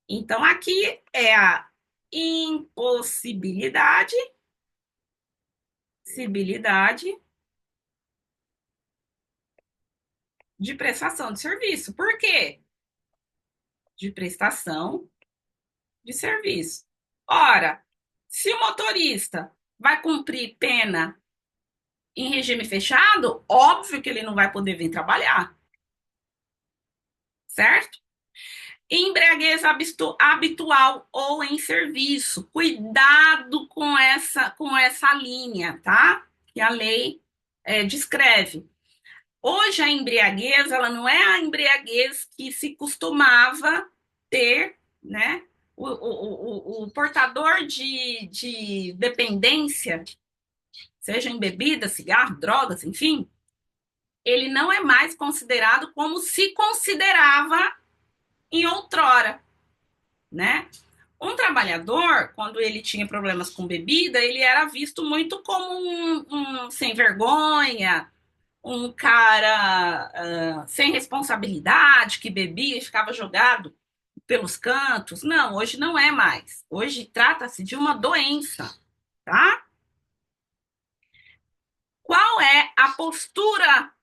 A: Então aqui é a impossibilidade, de prestação de serviço. Por quê? De prestação de serviço. Ora, se o motorista vai cumprir pena em regime fechado, óbvio que ele não vai poder vir trabalhar, certo? Embriaguez habitual ou em serviço. Cuidado com essa linha, tá? Que a lei descreve. Hoje a embriaguez, ela não é a embriaguez que se costumava ter, né? O portador de dependência, seja em bebida, cigarro, drogas, enfim, ele não é mais considerado como se considerava em outrora, né? Um trabalhador, quando ele tinha problemas com bebida, ele era visto muito como um sem vergonha, um cara sem responsabilidade, que bebia e ficava jogado pelos cantos. Não, hoje não é mais. Hoje trata-se de uma doença, tá? Qual é a postura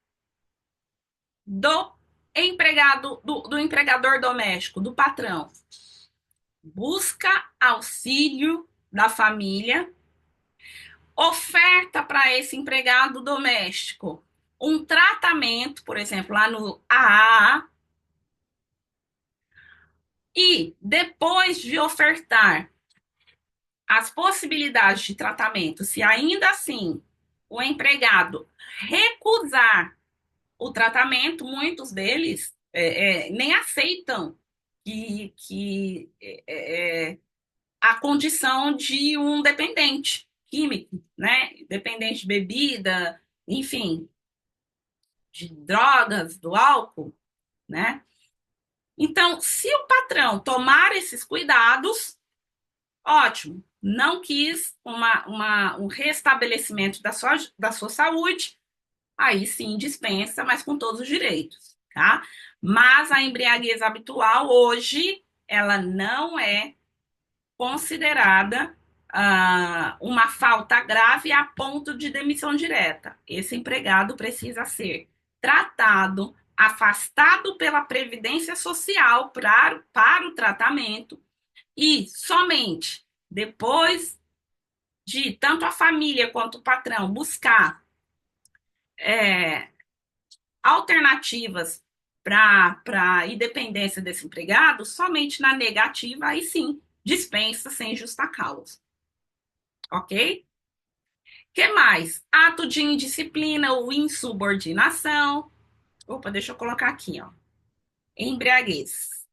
A: do empregado, do empregador doméstico, do patrão? Busca auxílio da família, oferta para esse empregado doméstico um tratamento, por exemplo, lá no AA, e depois de ofertar as possibilidades de tratamento, se ainda assim o empregado recusar o tratamento, muitos deles nem aceitam que a condição de um dependente químico, né? Dependente de bebida, enfim, de drogas, do álcool, né? Então, se o patrão tomar esses cuidados, ótimo. Não quis um restabelecimento da sua saúde, aí sim dispensa, mas com todos os direitos, tá? Mas a embriaguez habitual hoje, ela não é considerada uma falta grave a ponto de demissão direta. Esse empregado precisa ser tratado, afastado pela Previdência Social para o tratamento e somente depois de tanto a família quanto o patrão buscar é, alternativas para a independência desse empregado, somente na negativa, aí sim, dispensa sem justa causa. Ok? Que mais? Ato de indisciplina ou insubordinação. Opa, deixa eu colocar aqui, ó. Embriaguez.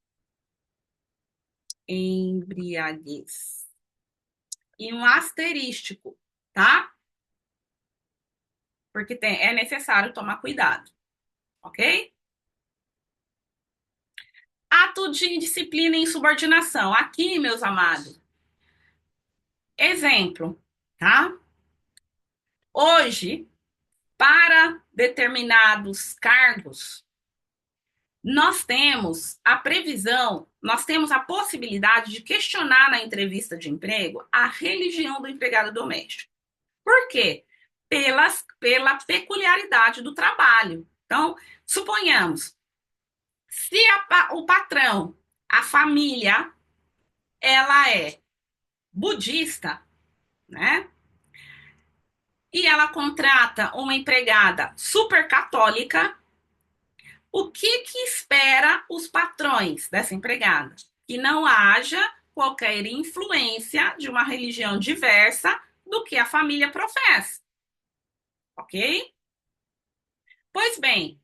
A: Embriaguez. E um asterístico, tá? Porque é necessário tomar cuidado, ok? Ato de indisciplina e insubordinação. Aqui, meus amados, exemplo, tá? Hoje, para determinados cargos, nós temos a previsão, nós temos a possibilidade de questionar na entrevista de emprego a religião do empregado doméstico. Por quê? Pela peculiaridade do trabalho. Então, suponhamos, se o patrão, a família, ela é budista, né? E ela contrata uma empregada super católica, o que espera os patrões dessa empregada? Que não haja qualquer influência de uma religião diversa do que a família professa, ok? Pois bem,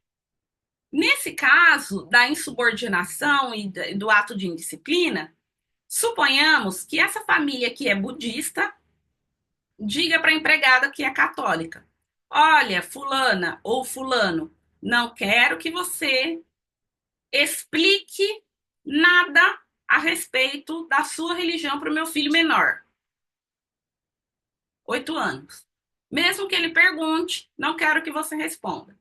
A: nesse caso da insubordinação e do ato de indisciplina, suponhamos que essa família que é budista diga para a empregada que é católica: olha, fulana ou fulano, não quero que você explique nada a respeito da sua religião para o meu filho menor, 8 anos. Mesmo que ele pergunte, não quero que você responda.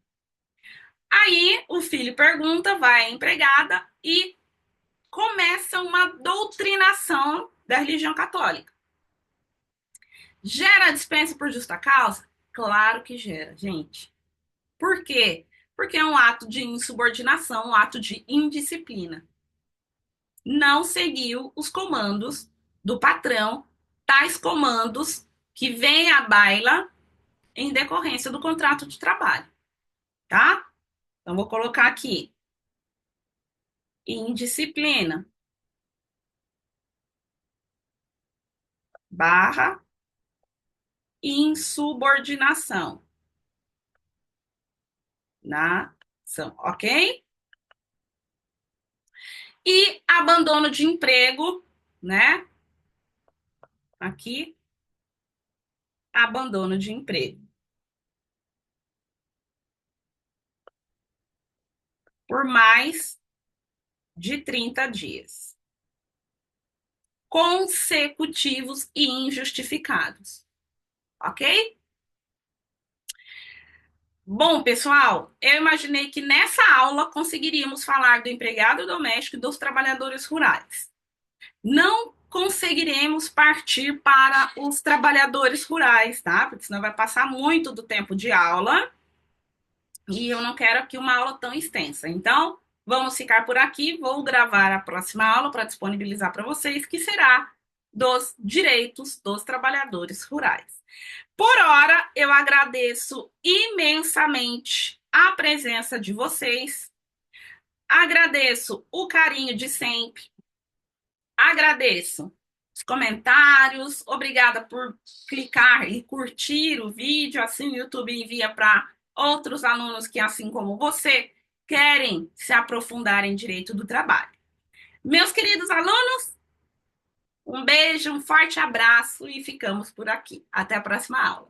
A: Aí o filho pergunta, vai à empregada e começa uma doutrinação da religião católica. Gera dispensa por justa causa? Claro que gera, gente. Por quê? Porque é um ato de insubordinação, um ato de indisciplina. Não seguiu os comandos do patrão, tais comandos que vêm à baila em decorrência do contrato de trabalho, tá? Então, vou colocar aqui: indisciplina barra insubordinação na ação, ok? E abandono de emprego, né? Aqui, abandono de emprego por mais de 30 dias consecutivos e injustificados, ok? Bom, pessoal, eu imaginei que nessa aula conseguiríamos falar do empregado doméstico e dos trabalhadores rurais. Não conseguiremos partir para os trabalhadores rurais, tá? Porque senão vai passar muito do tempo de aula e eu não quero aqui uma aula tão extensa. Então, vamos ficar por aqui. Vou gravar a próxima aula para disponibilizar para vocês, que será dos direitos dos trabalhadores rurais. Por hora, eu agradeço imensamente a presença de vocês, agradeço o carinho de sempre, agradeço os comentários, obrigada por clicar e curtir o vídeo, assim o YouTube envia para outros alunos que, assim como você, querem se aprofundar em direito do trabalho. Meus queridos alunos, um beijo, um forte abraço e ficamos por aqui. Até a próxima aula.